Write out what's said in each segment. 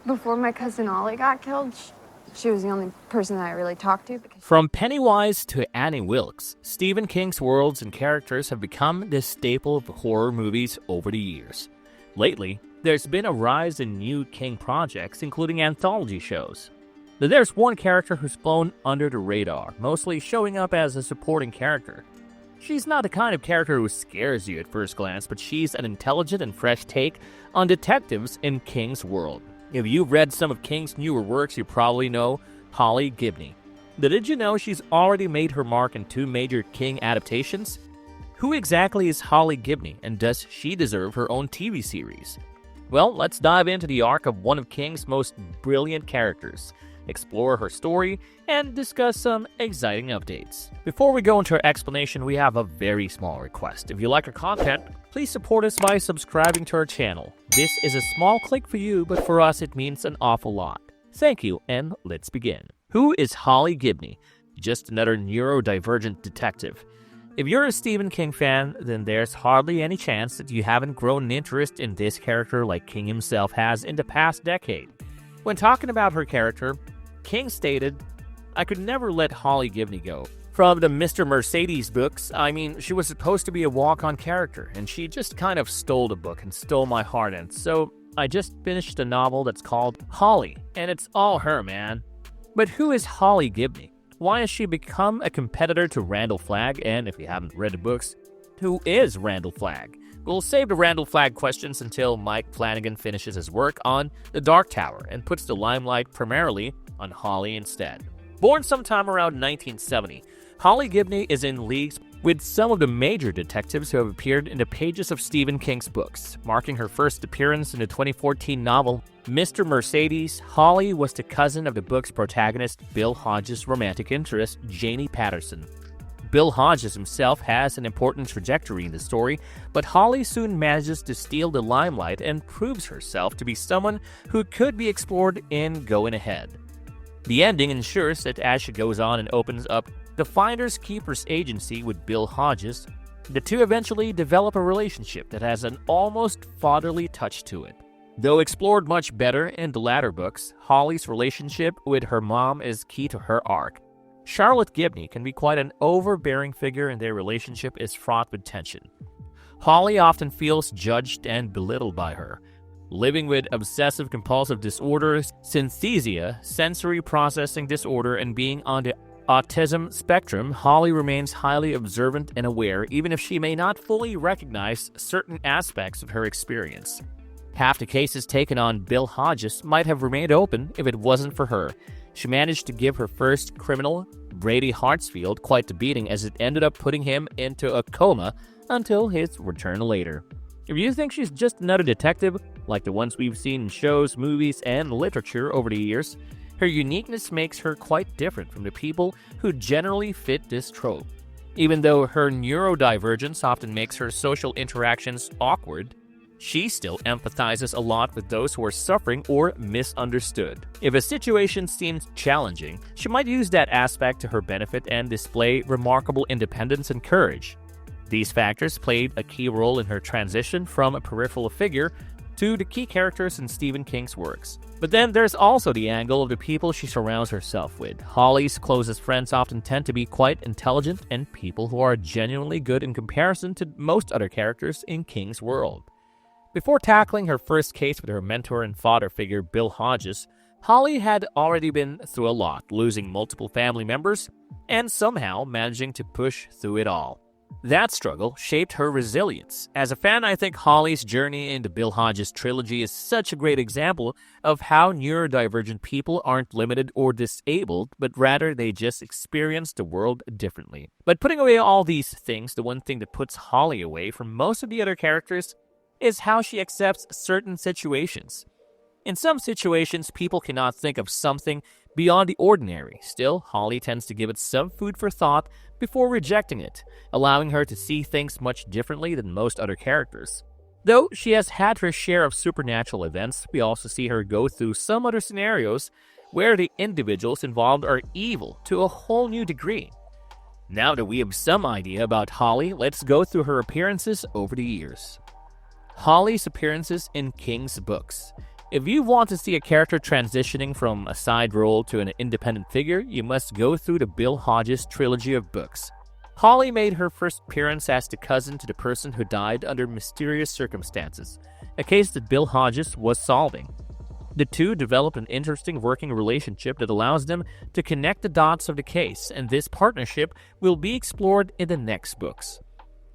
Before my cousin Ollie got killed, she was the only person that I really talked to. From Pennywise to Annie Wilkes, Stephen King's worlds and characters have become the staple of horror movies over the years. Lately, there's been a rise in new King projects, including anthology shows. But there's one character who's flown under the radar, mostly showing up as a supporting character. She's not the kind of character who scares you at first glance, but she's an intelligent and fresh take on detectives in King's world. If you've read some of King's newer works, you probably know Holly Gibney. But did you know she's already made her mark in 2 major King adaptations? Who exactly is Holly Gibney, and does she deserve her own TV series? Well, let's dive into the arc of one of King's most brilliant characters, explore her story, and discuss some exciting updates. Before we go into our explanation, we have a very small request. If you like our content, please support us by subscribing to our channel. This is a small click for you, but for us it means an awful lot. Thank you, and let's begin. Who is Holly Gibney? Just another neurodivergent detective. If you're a Stephen King fan, then there's hardly any chance that you haven't grown an interest in this character like King himself has in the past decade. When talking about her character, King stated, "I could never let Holly Gibney go. From the Mr. Mercedes books, she was supposed to be a walk-on character, and she just kind of stole the book and stole my heart, and so I just finished a novel that's called Holly, and it's all her, man." But who is Holly Gibney? Why has she become a competitor to Randall Flagg? And if you haven't read the books, who is Randall Flagg? We'll save the Randall Flagg questions until Mike Flanagan finishes his work on The Dark Tower and puts the limelight primarily on Holly instead. Born sometime around 1970, Holly Gibney is in leagues with some of the major detectives who have appeared in the pages of Stephen King's books. Marking her first appearance in the 2014 novel Mr. Mercedes, Holly was the cousin of the book's protagonist Bill Hodges' romantic interest, Janie Patterson. Bill Hodges himself has an important trajectory in the story, but Holly soon manages to steal the limelight and proves herself to be someone who could be explored in Going Ahead. The ending ensures that as she goes on and opens up the Finders Keepers agency with Bill Hodges, the two eventually develop a relationship that has an almost fatherly touch to it. Though explored much better in the latter books, Holly's relationship with her mom is key to her arc. Charlotte Gibney can be quite an overbearing figure, and their relationship is fraught with tension. Holly often feels judged and belittled by her. Living with obsessive-compulsive disorder, synesthesia, sensory processing disorder, and being on the autism spectrum, Holly remains highly observant and aware, even if she may not fully recognize certain aspects of her experience. Half the cases taken on Bill Hodges might have remained open if it wasn't for her. She managed to give her first criminal, Brady Hartsfield, quite the beating, as it ended up putting him into a coma until his return later. If you think she's just another detective, like the ones we've seen in shows, movies, and literature over the years, her uniqueness makes her quite different from the people who generally fit this trope. Even though her neurodivergence often makes her social interactions awkward, she still empathizes a lot with those who are suffering or misunderstood. If a situation seems challenging, she might use that aspect to her benefit and display remarkable independence and courage. These factors played a key role in her transition from a peripheral figure to the key characters in Stephen King's works. But then there's also the angle of the people she surrounds herself with. Holly's closest friends often tend to be quite intelligent and people who are genuinely good in comparison to most other characters in King's world. Before tackling her first case with her mentor and father figure Bill Hodges, Holly had already been through a lot, losing multiple family members and somehow managing to push through it all. That struggle shaped her resilience. As a fan, I think Holly's journey into Bill Hodges' trilogy is such a great example of how neurodivergent people aren't limited or disabled, but rather they just experience the world differently. But putting away all these things, the one thing that puts Holly away from most of the other characters is how she accepts certain situations. In some situations, people cannot think of something beyond the ordinary. Still, Holly tends to give it some food for thought before rejecting it, allowing her to see things much differently than most other characters. Though she has had her share of supernatural events, we also see her go through some other scenarios where the individuals involved are evil to a whole new degree. Now that we have some idea about Holly, let's go through her appearances over the years. Holly's appearances in King's books. If you want to see a character transitioning from a side role to an independent figure, you must go through the Bill Hodges trilogy of books. Holly made her first appearance as the cousin to the person who died under mysterious circumstances, a case that Bill Hodges was solving. The two developed an interesting working relationship that allows them to connect the dots of the case, and this partnership will be explored in the next books.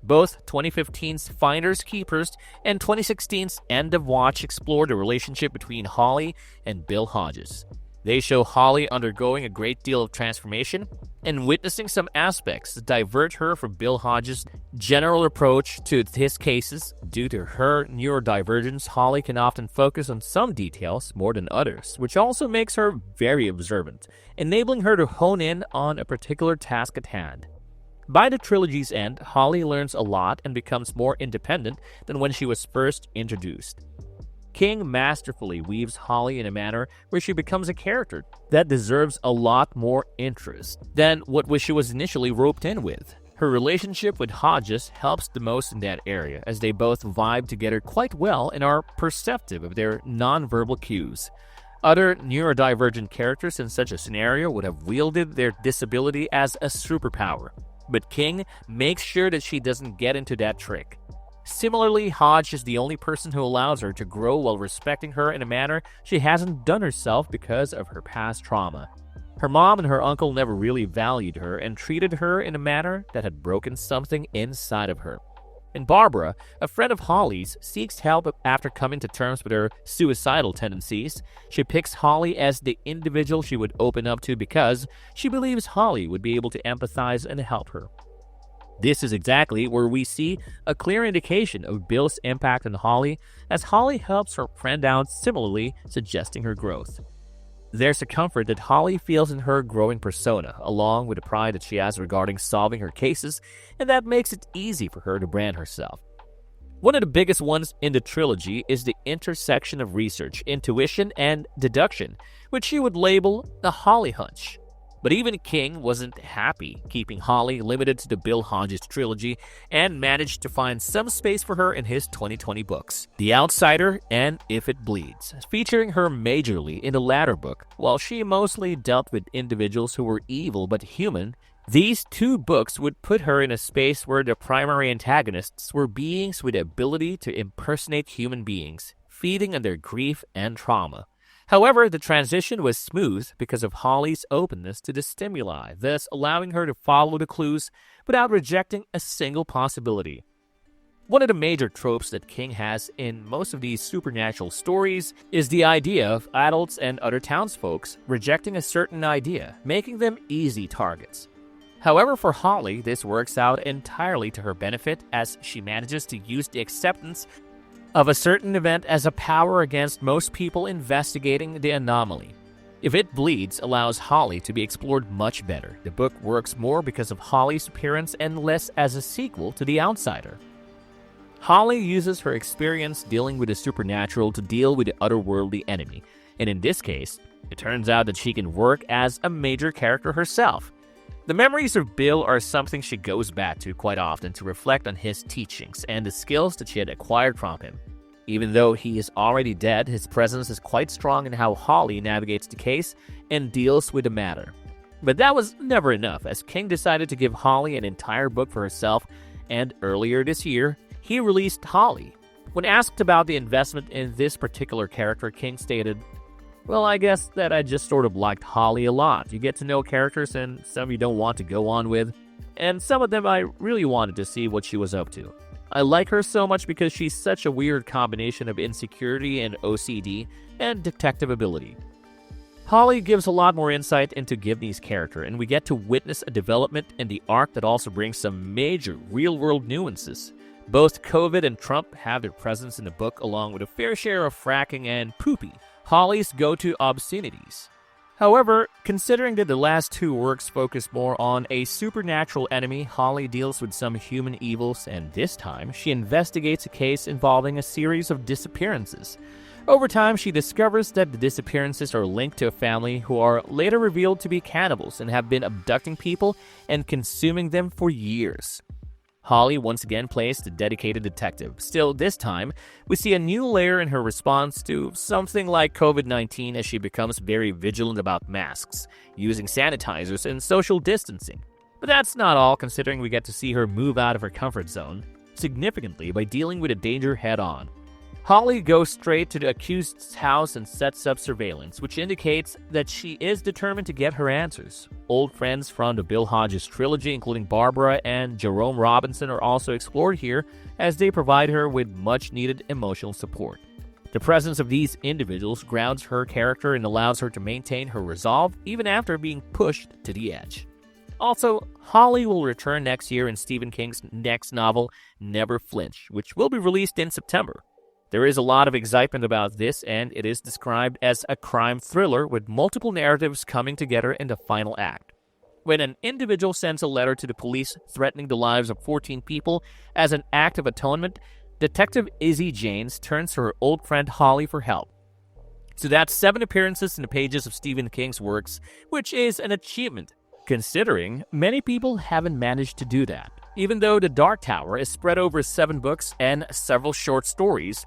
Both 2015's Finders Keepers and 2016's End of Watch explore the relationship between Holly and Bill Hodges. They show Holly undergoing a great deal of transformation and witnessing some aspects that divert her from Bill Hodges' general approach to his cases. Due to her neurodivergence, Holly can often focus on some details more than others, which also makes her very observant, enabling her to hone in on a particular task at hand. By the trilogy's end, Holly learns a lot and becomes more independent than when she was first introduced. King masterfully weaves Holly in a manner where she becomes a character that deserves a lot more interest than what she was initially roped in with. Her relationship with Hodges helps the most in that area, as they both vibe together quite well and are perceptive of their nonverbal cues. Other neurodivergent characters in such a scenario would have wielded their disability as a superpower, but King makes sure that she doesn't get into that trick. Similarly, Hodge is the only person who allows her to grow while respecting her in a manner she hasn't done herself because of her past trauma. Her mom and her uncle never really valued her and treated her in a manner that had broken something inside of her. And Barbara, a friend of Holly's, seeks help after coming to terms with her suicidal tendencies. She picks Holly as the individual she would open up to because she believes Holly would be able to empathize and help her. This is exactly where we see a clear indication of Bill's impact on Holly, as Holly helps her friend out similarly, suggesting her growth. There's a comfort that Holly feels in her growing persona, along with the pride that she has regarding solving her cases, and that makes it easy for her to brand herself. One of the biggest ones in the trilogy is the intersection of research, intuition, and deduction, which she would label the Holly Hunch. But even King wasn't happy keeping Holly limited to the Bill Hodges trilogy and managed to find some space for her in his 2020 books, The Outsider and If It Bleeds, featuring her majorly in the latter book. While she mostly dealt with individuals who were evil but human, these two books would put her in a space where the primary antagonists were beings with the ability to impersonate human beings, feeding on their grief and trauma. However, the transition was smooth because of Holly's openness to the stimuli, thus allowing her to follow the clues without rejecting a single possibility. One of the major tropes that King has in most of these supernatural stories is the idea of adults and other townsfolk rejecting a certain idea, making them easy targets. However, for Holly, this works out entirely to her benefit as she manages to use the acceptance of a certain event as a power against most people investigating the anomaly. If It Bleeds allows Holly to be explored much better. The book works more because of Holly's appearance and less as a sequel to The Outsider. Holly uses her experience dealing with the supernatural to deal with the otherworldly enemy, and in this case, it turns out that she can work as a major character herself. The memories of Bill are something she goes back to quite often to reflect on his teachings and the skills that she had acquired from him. Even though he is already dead, his presence is quite strong in how Holly navigates the case and deals with the matter. But that was never enough, as King decided to give Holly an entire book for herself, and earlier this year, he released Holly. When asked about the investment in this particular character, King stated, "Well, I guess that I just sort of liked Holly a lot. You get to know characters and some you don't want to go on with, and some of them I really wanted to see what she was up to. I like her so much because she's such a weird combination of insecurity and OCD and detective ability." Holly gives a lot more insight into Gibney's character, and we get to witness a development in the arc that also brings some major real-world nuances. Both COVID and Trump have their presence in the book, along with a fair share of fracking and poopy, Holly's go-to obscenities. However, considering that the last two works focus more on a supernatural enemy, Holly deals with some human evils, and this time, she investigates a case involving a series of disappearances. Over time, she discovers that the disappearances are linked to a family who are later revealed to be cannibals and have been abducting people and consuming them for years. Holly once again plays the dedicated detective. Still, this time, we see a new layer in her response to something like COVID-19 as she becomes very vigilant about masks, using sanitizers, and social distancing. But that's not all, considering we get to see her move out of her comfort zone significantly by dealing with a danger head-on. Holly goes straight to the accused's house and sets up surveillance, which indicates that she is determined to get her answers. Old friends from the Bill Hodges trilogy, including Barbara and Jerome Robinson, are also explored here as they provide her with much-needed emotional support. The presence of these individuals grounds her character and allows her to maintain her resolve even after being pushed to the edge. Also, Holly will return next year in Stephen King's next novel, Never Flinch, which will be released in September. There is a lot of excitement about this, and it is described as a crime thriller with multiple narratives coming together in the final act. When an individual sends a letter to the police threatening the lives of 14 people as an act of atonement, Detective Izzy Janes turns to her old friend Holly for help. So that's 7 appearances in the pages of Stephen King's works, which is an achievement, considering many people haven't managed to do that. Even though The Dark Tower is spread over 7 books and several short stories,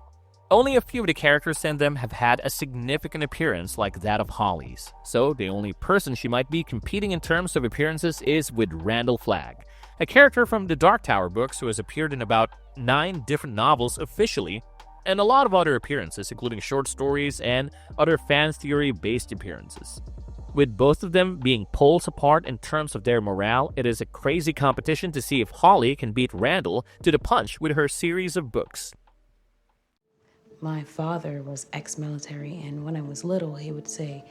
only a few of the characters in them have had a significant appearance like that of Holly's. So the only person she might be competing in terms of appearances is with Randall Flagg, a character from the Dark Tower books who has appeared in about 9 different novels officially, and a lot of other appearances, including short stories and other fan theory-based appearances. With both of them being poles apart in terms of their morale, it is a crazy competition to see if Holly can beat Randall to the punch with her series of books. My father was ex-military, and when I was little, he would say,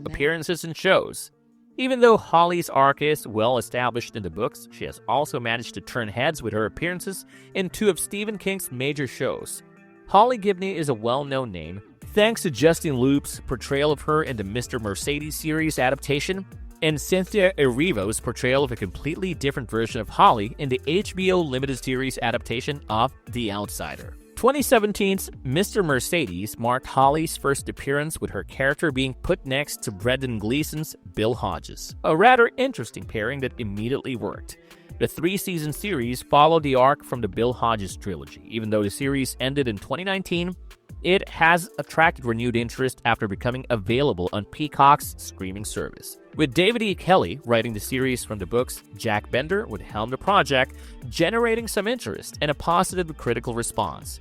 appearances and shows. Even though Holly's arc is well established in the books, she has also managed to turn heads with her appearances in 2 of Stephen King's major shows. Holly Gibney is a well-known name, thanks to Justin Loop's portrayal of her in the Mr. Mercedes series adaptation, and Cynthia Erivo's portrayal of a completely different version of Holly in the HBO limited series adaptation of The Outsider. 2017's Mr. Mercedes marked Holly's first appearance, with her character being put next to Brendan Gleeson's Bill Hodges, a rather interesting pairing that immediately worked. The 3-season series followed the arc from the Bill Hodges trilogy. Even though the series ended in 2019, it has attracted renewed interest after becoming available on Peacock's streaming service. With David E. Kelly writing the series from the books, Jack Bender would helm the project, generating some interest and a positive critical response.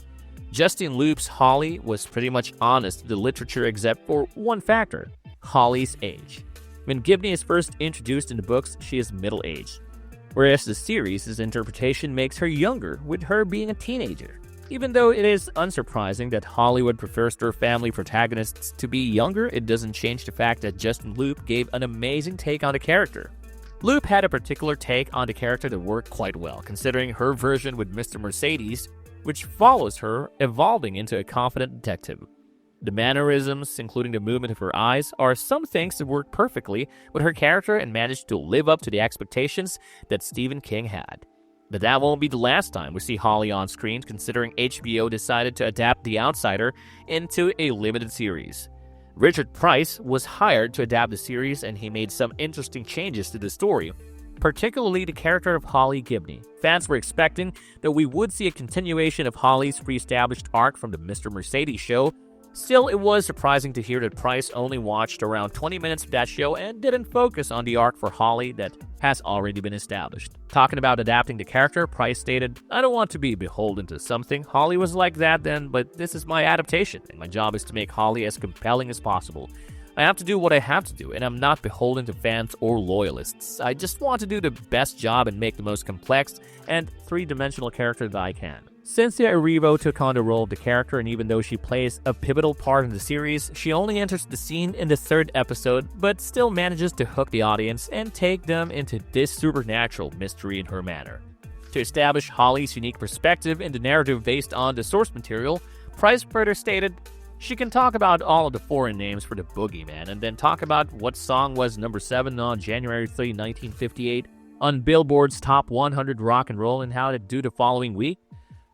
Justin Loop's Holly was pretty much honest to the literature except for one factor: Holly's age. When Gibney is first introduced in the books, she is middle-aged, whereas the series' interpretation makes her younger, with her being a teenager. Even though it is unsurprising that Hollywood prefers their family protagonists to be younger, it doesn't change the fact that Justin Loop gave an amazing take on the character. Loop had a particular take on the character that worked quite well, considering her version with Mr. Mercedes, which follows her evolving into a confident detective. The mannerisms, including the movement of her eyes, are some things that work perfectly with her character and managed to live up to the expectations that Stephen King had. But that won't be the last time we see Holly on screen, considering HBO decided to adapt The Outsider into a limited series. Richard Price was hired to adapt the series, and he made some interesting changes to the story, particularly the character of Holly Gibney. Fans were expecting that we would see a continuation of Holly's pre-established arc from the Mr. Mercedes show. Still, it was surprising to hear that Price only watched around 20 minutes of that show and didn't focus on the arc for Holly that has already been established. Talking about adapting the character, Price stated, "I don't want to be beholden to something. Holly was like that then, but this is my adaptation, and my job is to make Holly as compelling as possible. I have to do what I have to do, and I'm not beholden to fans or loyalists. I just want to do the best job and make the most complex and three-dimensional character that I can." Cynthia Erivo took on the role of the character, and even though she plays a pivotal part in the series, she only enters the scene in the 3rd episode, but still manages to hook the audience and take them into this supernatural mystery in her manner. To establish Holly's unique perspective in the narrative based on the source material, Price further stated, "She can talk about all of the foreign names for the boogeyman, and then talk about what song was number 7 on January 3, 1958 on Billboard's Top 100 Rock and Roll and how to do the following week.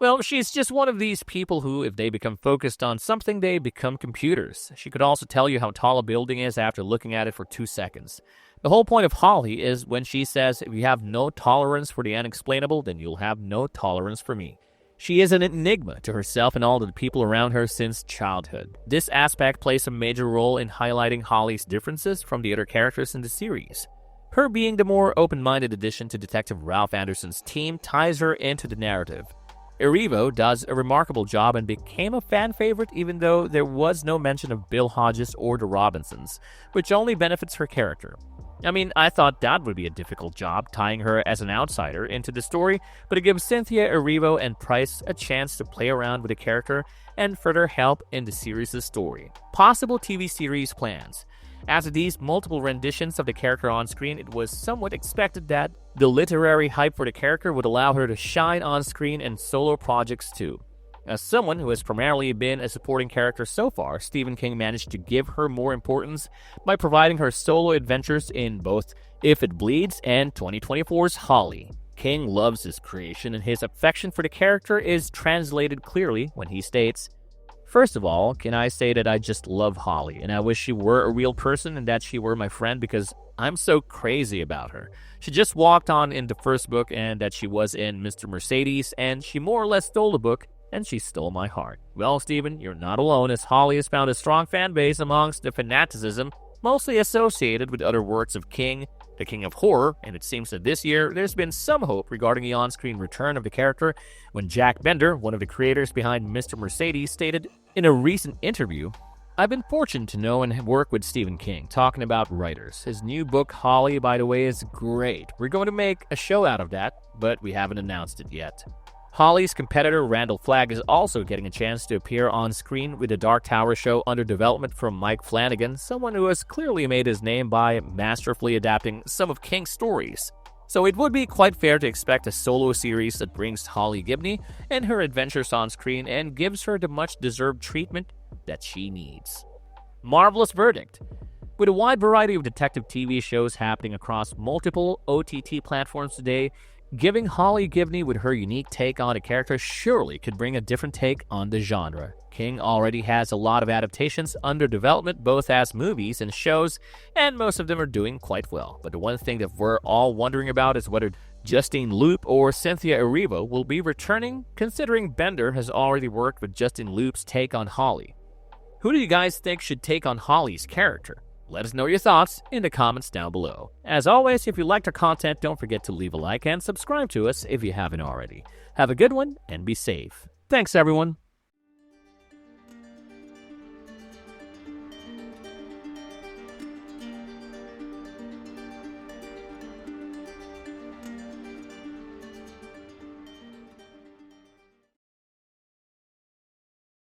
Well, she's just one of these people who, if they become focused on something, they become computers. She could also tell you how tall a building is after looking at it for 2 seconds. The whole point of Holly is when she says, if you have no tolerance for the unexplainable, then you'll have no tolerance for me. She is an enigma to herself and all the people around her since childhood. This aspect plays a major role in highlighting Holly's differences from the other characters in the series. Her being the more open-minded addition to Detective Ralph Anderson's team ties her into the narrative. Erivo does a remarkable job and became a fan favorite even though there was no mention of Bill Hodges or the Robinsons, which only benefits her character. I mean, I thought that would be a difficult job, tying her as an outsider into the story, but it gives Cynthia Erivo and Price a chance to play around with the character and further help in the series' story. Possible TV series plans. After these multiple renditions of the character on screen, it was somewhat expected that the literary hype for the character would allow her to shine on screen in solo projects too. As someone who has primarily been a supporting character so far, Stephen King managed to give her more importance by providing her solo adventures in both If It Bleeds and 2024's Holly. King loves his creation, and his affection for the character is translated clearly when he states, "First of all, can I say that I just love Holly, and I wish she were a real person and that she were my friend because I'm so crazy about her. She just walked on in the first book and that she was in Mr. Mercedes, and she more or less stole the book, and she stole my heart." Well, Stephen, you're not alone, as Holly has found a strong fan base amongst the fanaticism mostly associated with other works of King, the King of Horror, and it seems that this year there's been some hope regarding the on-screen return of the character when Jack Bender, one of the creators behind Mr. Mercedes, stated in a recent interview, "I've been fortunate to know and work with Stephen King, talking about writers. His new book, Holly, by the way, is great. We're going to make a show out of that, but we haven't announced it yet." Holly's competitor Randall Flagg is also getting a chance to appear on screen with the Dark Tower show under development from Mike Flanagan, someone who has clearly made his name by masterfully adapting some of King's stories. So it would be quite fair to expect a solo series that brings Holly Gibney and her adventures on screen and gives her the much-deserved treatment that she needs. Marvelous verdict. With a wide variety of detective TV shows happening across multiple OTT platforms today, giving Holly Gibney with her unique take on a character surely could bring a different take on the genre. King already has a lot of adaptations under development, both as movies and shows, and most of them are doing quite well. But the one thing that we're all wondering about is whether Justine Loop or Cynthia Erivo will be returning, considering Bender has already worked with Justine Loop's take on Holly. Who do you guys think should take on Holly's character? Let us know your thoughts in the comments down below. As always, if you liked our content, don't forget to leave a like and subscribe to us if you haven't already. Have a good one and be safe. Thanks, everyone.